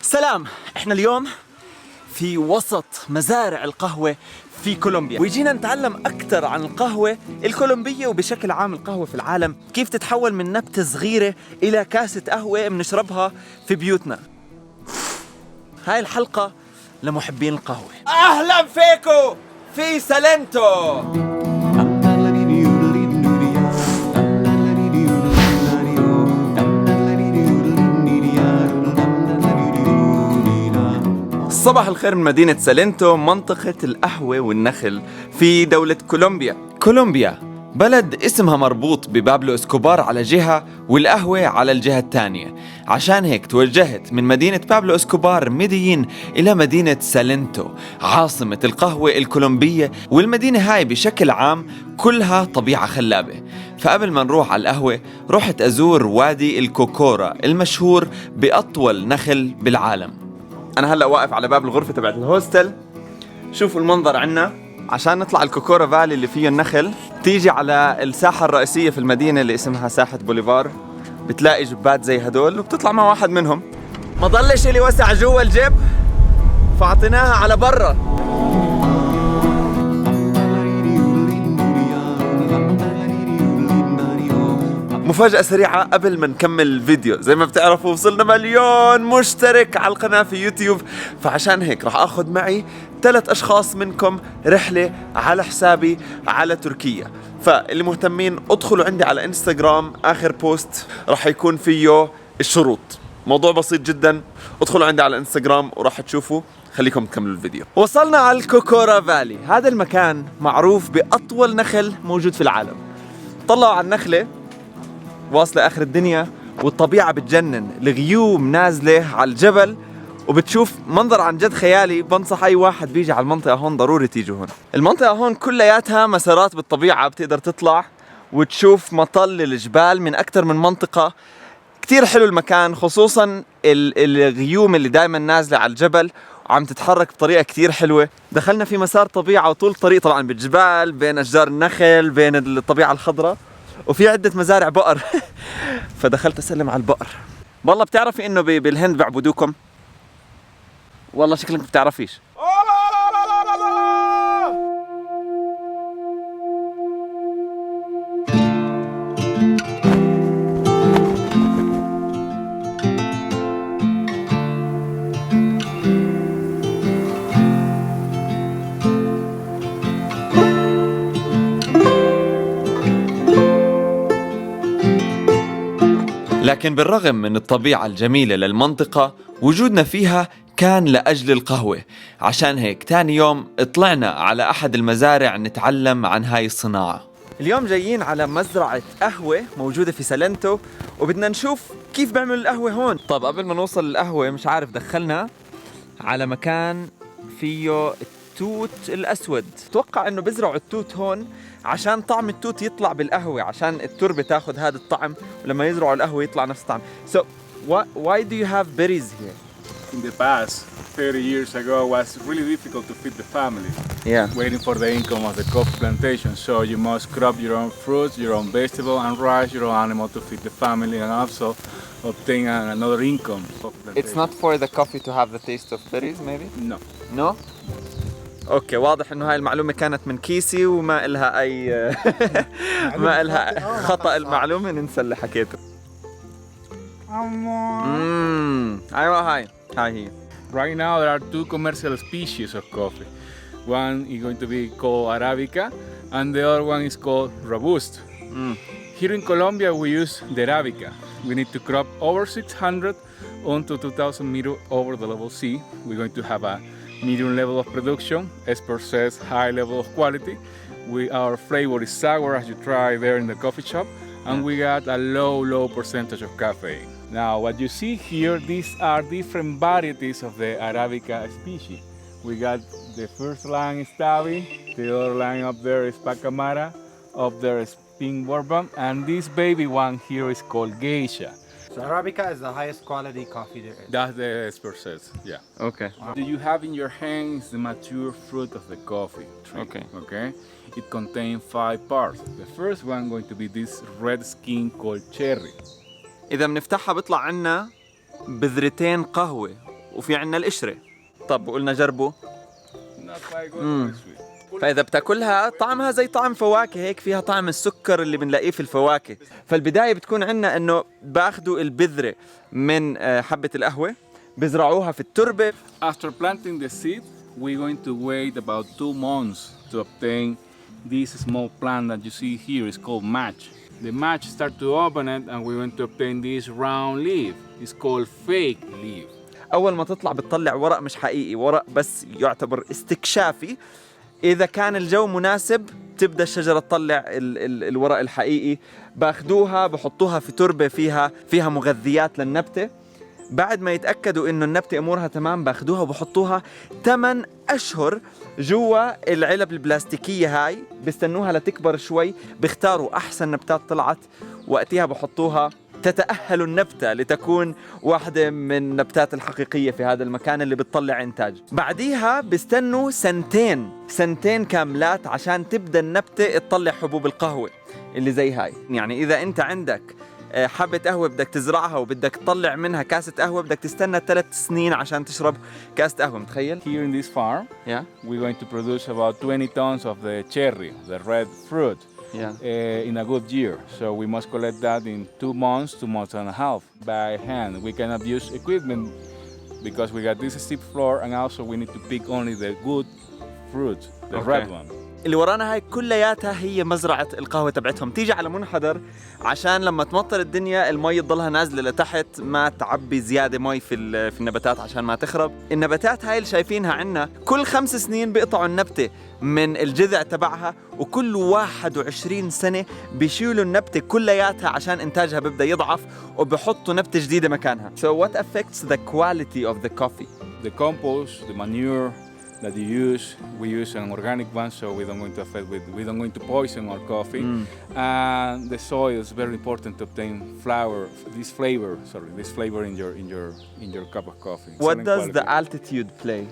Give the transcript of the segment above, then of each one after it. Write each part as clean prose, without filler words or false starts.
سلام، احنا اليوم في وسط مزارع القهوة في كولومبيا، ويجينا نتعلم أكثر عن القهوة الكولومبية وبشكل عام القهوة في العالم، كيف تتحول من نبتة صغيرة إلى كاسة قهوة بنشربها في بيوتنا. هاي الحلقة لمحبين القهوة. أهلا فيكو في سالنتو. صباح الخير من مدينة سالنتو، منطقة القهوة والنخل في دولة كولومبيا. كولومبيا بلد اسمها مربوط ببابلو اسكوبار على جهة والقهوة على الجهة الثانية، عشان هيك توجهت من مدينة بابلو اسكوبار ميديين إلى مدينة سالنتو عاصمة القهوة الكولومبية، والمدينة هاي بشكل عام كلها طبيعة خلابة. فقبل ما نروح على القهوة رحت أزور وادي الكوكورا المشهور بأطول نخل بالعالم. أنا هلأ واقف على باب الغرفة تبعت الهوستل. شوفوا المنظر عنا. عشان نطلع الكوكورا فالي اللي فيه النخل تيجي على الساحة الرئيسية في المدينة اللي اسمها ساحة بوليفار، بتلاقي جبات زي هدول وبتطلع مع واحد منهم. ما ضلش اللي وسع جوا الجب فاعطيناها على برا. مفاجأة سريعة قبل ما نكمل الفيديو، زي ما بتعرفوا وصلنا 1,000,000 مشترك على القناة في يوتيوب، فعشان هيك راح اخذ معي 3 أشخاص منكم رحلة على حسابي على تركيا. فاللي مهتمين ادخلوا عندي على انستغرام، اخر بوست راح يكون فيه الشروط. موضوع بسيط جدا، ادخلوا عندي على انستغرام وراح تشوفوا. خليكم تكملوا الفيديو. وصلنا على الكوكورا فالي. هذا المكان معروف بأطول نخل موجود في العالم. طلعوا على النخلة واصلة آخر الدنيا والطبيعة بتجنن، الغيوم نازلة على الجبل وبتشوف منظر عن جد خيالي. بنصح أي واحد بيجي على المنطقة هون ضروري تيجوا هون. المنطقة هون كلياتها مسارات بالطبيعة، بتقدر تطلع وتشوف مطل الجبال من أكثر من منطقة. كتير حلو المكان، خصوصا الغيوم اللي دايما نازلة على الجبل وعم تتحرك بطريقة كتير حلوة. دخلنا في مسار طبيعة وطول الطريق طبعا بالجبال بين أشجار النخل بين الطبيعة الخضراء، وفي عدة مزارع بقر. فدخلت أسلم على البقر. والله بتعرفي إنه بالهند بيعبدوكم؟ والله شكلك بتعرفيش. لكن بالرغم من الطبيعة الجميلة للمنطقة وجودنا فيها كان لأجل القهوة. عشان هيك تاني يوم طلعنا على أحد المزارع نتعلم عن هاي الصناعة. اليوم جايين على مزرعة قهوة موجودة في سالنتو وبدنا نشوف كيف بيعملوا القهوة هون. طب قبل ما نوصل للقهوة مش عارف دخلنا على مكان فيه التوت الأسود. توقع إنه بزرعوا التوت هون عشان طعم التوت يطلع بالقهوة، عشان التربة تاخد هذا الطعم ولما يزرعوا القهوة يطلع نفس الطعم. So why do you have berries here? In the past, 30 years ago, it was really difficult to feed the family. Yeah. Waiting for the income of the coffee plantation. So you must crop your own fruits, your own vegetable, and raise your own animal to feed the family and also obtain another income. It's not for the coffee to have the taste of berries maybe? No. No? اوكي، واضح انه هاي المعلومة كانت من كيسي وما إلها اي ما إلها خطأ. المعلومة ننسى اللي حكيته. ايوه هاي هي. Right now there are 2 commercial species of coffee. One is going to be called Arabica and the other one is called Robusto. Here in Colombia we use the Arabica. We need to crop over 600 onto 2,000 meters over the level sea. We're going to have a medium level of production, S%, high level of quality. Our flavor is sour as you try there in the coffee shop, and we got a low percentage of caffeine. Now what you see here, these are different varieties of the Arabica species. We got the first line is Tavi, the other line up there is Pacamara, up there is Pink Bourbon, and this baby one here is called Geisha. So Arabica is the highest quality coffee there is. That's the S%, yeah. Okay. Do you have in your hands the mature fruit of the coffee tree? Okay. It contains 5 parts. The first one going to be this red skin called cherry. إذا بنفتحها بيطلع عنا بذرتين قهوة وفي عنا القشرة. طب قلنا جربوا. Not quite good, sweet. فإذا بتاكلها طعمها زي طعم فواكه هيك، فيها طعم السكر اللي بنلاقيه في الفواكه. فالبداية بتكون عنا إنه باخدوا البذرة من حبة القهوة، بزرعوها في التربة. After planting the seed, we're going to wait about 2 months to obtain this small plant that you see here. It's called match. The match start to open it and we're going to obtain this round leaf. It's called fake leaf. أول ما تطلع بتطلع ورق مش حقيقي، ورق بس يعتبر استكشافي. إذا كان الجو مناسب تبدأ الشجرة تطلع الورق الحقيقي. باخدوها بحطوها في تربة فيها مغذيات للنبتة. بعد ما يتأكدوا إنه النبتة أمورها تمام باخدوها وبحطوها 8 أشهر جوا العلب البلاستيكية هاي، بيستنوها لتكبر شوي، بيختاروا أحسن نبتات طلعت، وقتها بحطوها تتأهل النبتة لتكون واحدة من النبتات الحقيقية في هذا المكان اللي بتطلع إنتاج. بعديها بيستنوا سنتين كاملات عشان تبدأ النبتة تطلع حبوب القهوة اللي زي هاي. يعني إذا أنت عندك حبة قهوة بدك تزرعها وبدك تطلع منها كاسة قهوة، بدك تستنى 3 سنين عشان تشرب كاسة قهوة. متخيل؟ Here in this farm, we're going to produce about 20 tons of the cherry, the red fruit. In a good year. So we must collect that in 2 months, 2 months and a half by hand. We cannot use equipment because we got this steep floor, and also we need to pick only the good fruit, the red one. اللي ورانا هاي كلياتها هي مزرعة القهوة تبعتهم. تيجي على منحدر عشان لما تمطر الدنيا المي تضلها نازلة لتحت، ما تعبي زيادة مي في النباتات عشان ما تخرب. النباتات هاي اللي شايفينها عنا كل 5 سنين بيقطعوا النبتة من الجذع تبعها، وكل 21 سنة بيشيلوا النبتة كلياتها عشان إنتاجها بيبدأ يضعف، وبحطوا نبتة جديدة مكانها. So what affects the quality of the coffee? The compost, the manure that you use, we use an organic one, so we don't going to poison our coffee. And the soil is very important to obtain this flavor in your cup of coffee. What does the altitude play?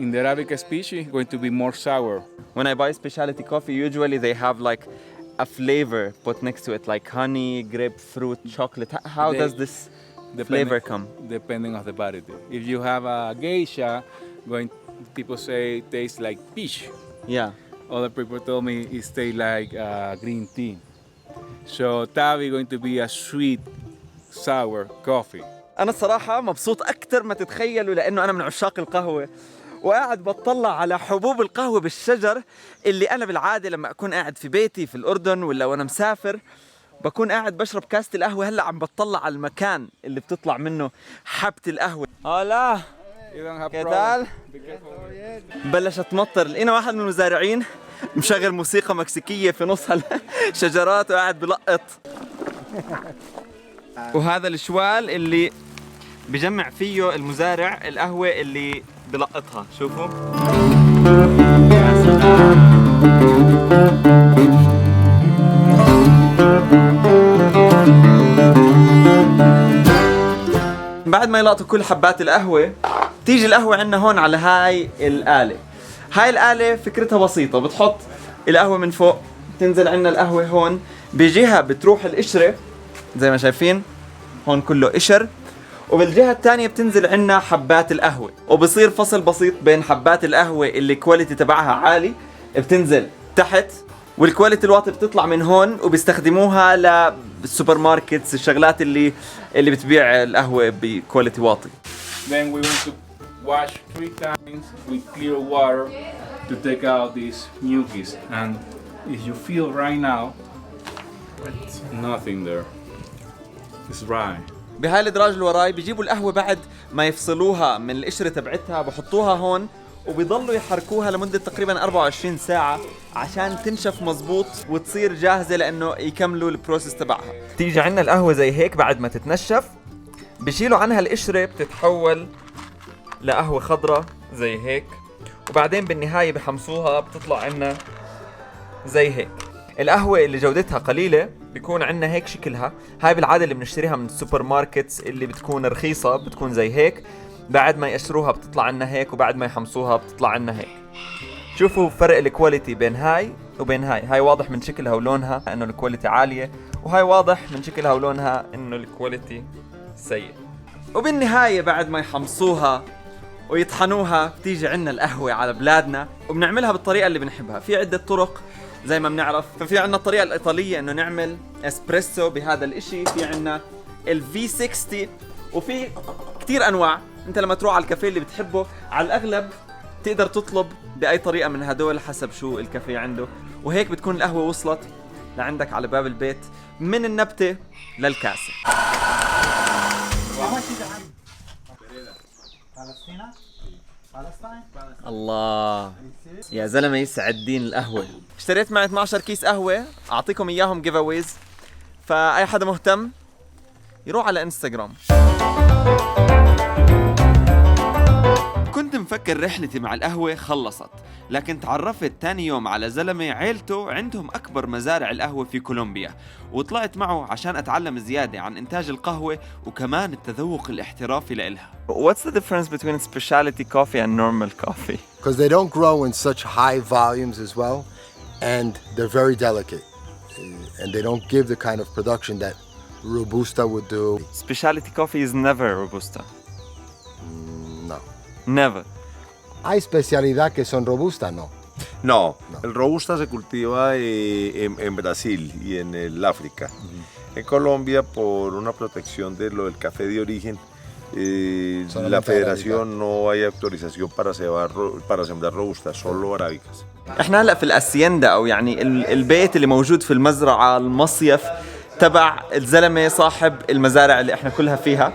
In the Arabica species, going to be more sour. When I buy specialty coffee, usually they have like a flavor put next to it, like honey, grapefruit, chocolate. How does this flavor come? Depending on the variety. If you have a geisha, people say it tastes like peach. Yeah. Other people told me it tastes like green tea. So Tavi going to be a sweet, sour coffee. أنا الصراحة مبسوط أكتر ما تتخيلوا، لأنه أنا من عشاق القهوة، وقاعد بتطلع على حبوب القهوة بالشجر اللي أنا بالعادة لما أكون قاعد في بيتي في الأردن ولا وأنا مسافر بكون قاعد بشرب كاسة القهوة. هلأ عم بتطلع على المكان اللي بتطلع منه حبة القهوة. هلا كيتال؟ بلشت تمطر. لقينا واحد من المزارعين مشغل موسيقى مكسيكية في نص الشجرات وقاعد بلقط. وهذا الشوال اللي بجمع فيه المزارع القهوة اللي بلقطها. شوفوا بعد ما يلقطوا كل حبات القهوة تيجي القهوة عندنا هون على هاي الآلة. هاي الآلة فكرتها بسيطة، بتحط القهوة من فوق، تنزل عندنا القهوة هون، بجهة بتروح القشرة زي ما شايفين هون كله قشر، وبالجهة الثانية بتنزل عندنا حبات القهوة، وبصير فصل بسيط بين حبات القهوة اللي كواليتي تبعها عالي بتنزل تحت، والكواليتي الواطي بتطلع من هون، وبيستخدموها للسوبر ماركتس، الشغلات اللي بتبيع القهوة بكواليتي واطي. Then we want to wash 3 times with clear water to take out these mucus, and if you feel right now, nothing there. It's dry. بهاي الادراج اللي وراي بيجيبوا القهوة بعد ما يفصلوها من القشرة تبعتها، بحطوها هون وبيضلوا يحركوها لمدة تقريبا 24 ساعة عشان تنشف مزبوط وتصير جاهزة لأنه يكملوا البروسيس تبعها. تيجي عنا القهوة زي هيك بعد ما تتنشف، بشيلوا عنها القشرة، بتتحول لقهوة خضرة زي هيك، وبعدين بالنهاية بحمصوها بتطلع عنا زي هيك. القهوة اللي جودتها قليلة بيكون عنا هيك شكلها. هاي بالعادة اللي بنشتريها من السوبر ماركتس اللي بتكون رخيصة، بتكون زي هيك. بعد ما يقشروها بتطلع عنا هيك، وبعد ما يحمصوها بتطلع عنا هيك. شوفوا فرق الكواليتي بين هاي وبين هاي واضح من شكلها ولونها انه الكواليتي عالية، وهاي واضح من شكلها ولونها انه الكواليتي سيء. وبالنهاية بعد ما يحمصوها ويطحنوها بتيجي عنا القهوة على بلادنا، وبنعملها بالطريقة اللي بنحبها. في عدة طرق زي ما بنعرف. ففي عنا الطريقة الإيطالية إنه نعمل اسبريسو بهذا الإشي، في عنا V60، وفي كتير أنواع. أنت لما تروح على الكافيه اللي بتحبه على الأغلب تقدر تطلب بأي طريقة من هدول حسب شو الكافيه عنده، وهيك بتكون القهوة وصلت لعندك على باب البيت من النبتة للكاسة. الله يا زلمة يسعد دين القهوة. اشتريت معي 12 كيس قهوة أعطيكم إياهم جيف اويز، فأي حدا مهتم يروح على انستغرام. كنت مفكر رحلتي مع القهوة خلصت، لكن تعرفت تاني يوم على زلمة عيلته عندهم أكبر مزارع القهوة في كولومبيا، وطلعت معه عشان أتعلم زيادة عن إنتاج القهوة وكمان التذوق الاحترافي لإلها. What's the difference between specialty coffee and normal coffee? Because they don't grow in such high volumes as well, and they're very delicate, and they don't give the kind of production that Robusta would do. Specialty coffee is never Robusta. No. Never. Hay especialidad que son Robusta, no. No, el Robusta se cultiva en Brasil y en el África. En Colombia, por una protección de lo del café de origen, la federación no hay autorización para sembrar Robusta, solo arábicas. احنا هلا في الاسيندا، او يعني البيت اللي موجود في المزرعة المصيف تبع الزلمة صاحب المزارع اللي احنا كلها فيها.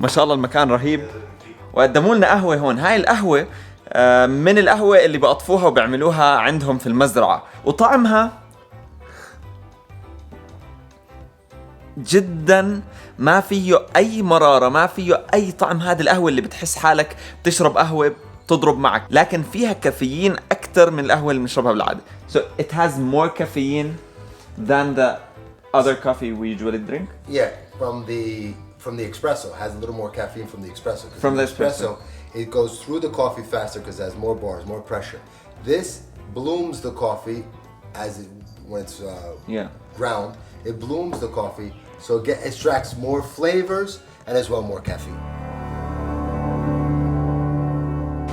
ما شاء الله المكان رهيب، وقدموا لنا قهوة هون. هاي القهوة من القهوة اللي بقطفوها وبيعملوها عندهم في المزرعة، وطعمها جدا ما فيه أي مرارة، ما فيه أي طعم. هذه القهوة اللي بتحس حالك بتشرب قهوة تضرب معك، لكن فيها كافيين أكتر من القهوة اللي بنشربها بالعادة. So it has more caffeine than the other coffee we usually drink. Yeah, from the espresso. It has a little more caffeine from the espresso. From the espresso. It goes through the coffee faster because it has more bars, more pressure. This blooms the coffee when it's ground. It blooms the coffee, so it extracts more flavors and as well more caffeine.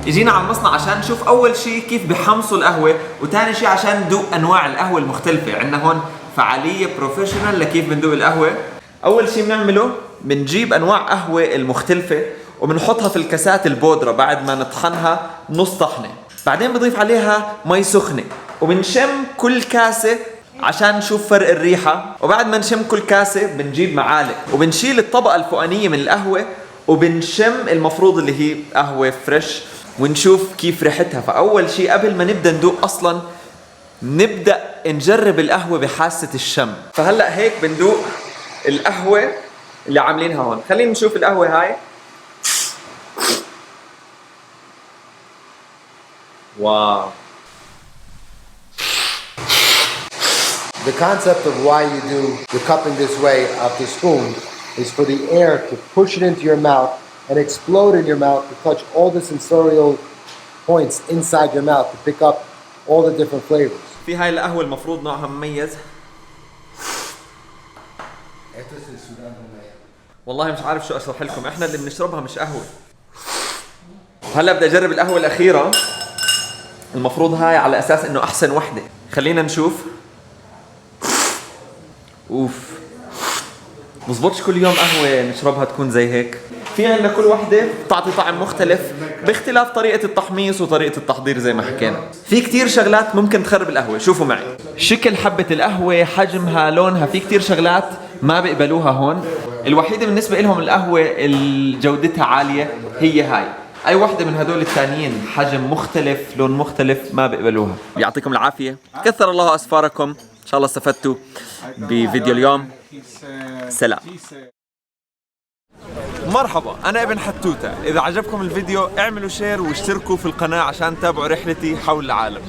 اجينا على المصنع عشان نشوف اول شيء كيف بحمصوا القهوة، وثاني شيء عشان ندوق انواع القهوة المختلفة. عندنا هون فعالية بروفيشنال لكيف بندوق القهوة. اول شيء بنعمله بنجيب انواع قهوة المختلفة وبنحطها في الكاسات البودرة بعد ما نطحنها نص طحنة. بعدين بنضيف عليها مي سخنة وبنشم كل كاسة عشان نشوف فرق الريحة. وبعد ما نشم كل كاسة بنجيب معالق وبنشيل الطبقة الفوقانية من القهوة وبنشم المفروض اللي هي قهوة فريش ونشوف كيف ريحتها. فأول شيء قبل ما نبدأ ندوق أصلا نبدأ نجرب القهوة بحاسة الشم. فهلأ هيك بندوق القهوة اللي عاملينها هون. خلينا نشوف القهوة هاي. واو. The concept of why you do the cupping this way off the spoon is for the air to push it into your mouth and explode in your mouth to touch all the sensorial points inside your mouth to pick up all the different flavors. في هاي القهوة المفروض نوعها مميز. والله مش عارف شو اشرح لكم، احنا اللي بنشربها مش قهوة. هلا بدي اجرب القهوة الأخيرة، المفروض هاي على اساس انه احسن وحدة. خلينا نشوف. اوف، مزبطش كل يوم قهوة نشربها تكون زي هيك. في عندنا كل وحدة بتعطي طعم مختلف باختلاف طريقة التحميص وطريقة التحضير زي ما حكينا. في كتير شغلات ممكن تخرب القهوة. شوفوا معي شكل حبة القهوة، حجمها، لونها، في كتير شغلات ما بيقبلوها هون. الوحيدة بالنسبة لهم القهوة جودتها عالية هي هاي. اي وحده من هدول الثانيين حجم مختلف، لون مختلف، ما بيقبلوها. يعطيكم العافيه، كثر الله اسفاركم، ان شاء الله استفدتوا بفيديو اليوم. سلام. مرحبا، انا ابن حتوته. اذا عجبكم الفيديو اعملوا شير واشتركوا في القناه عشان تتابعوا رحلتي حول العالم.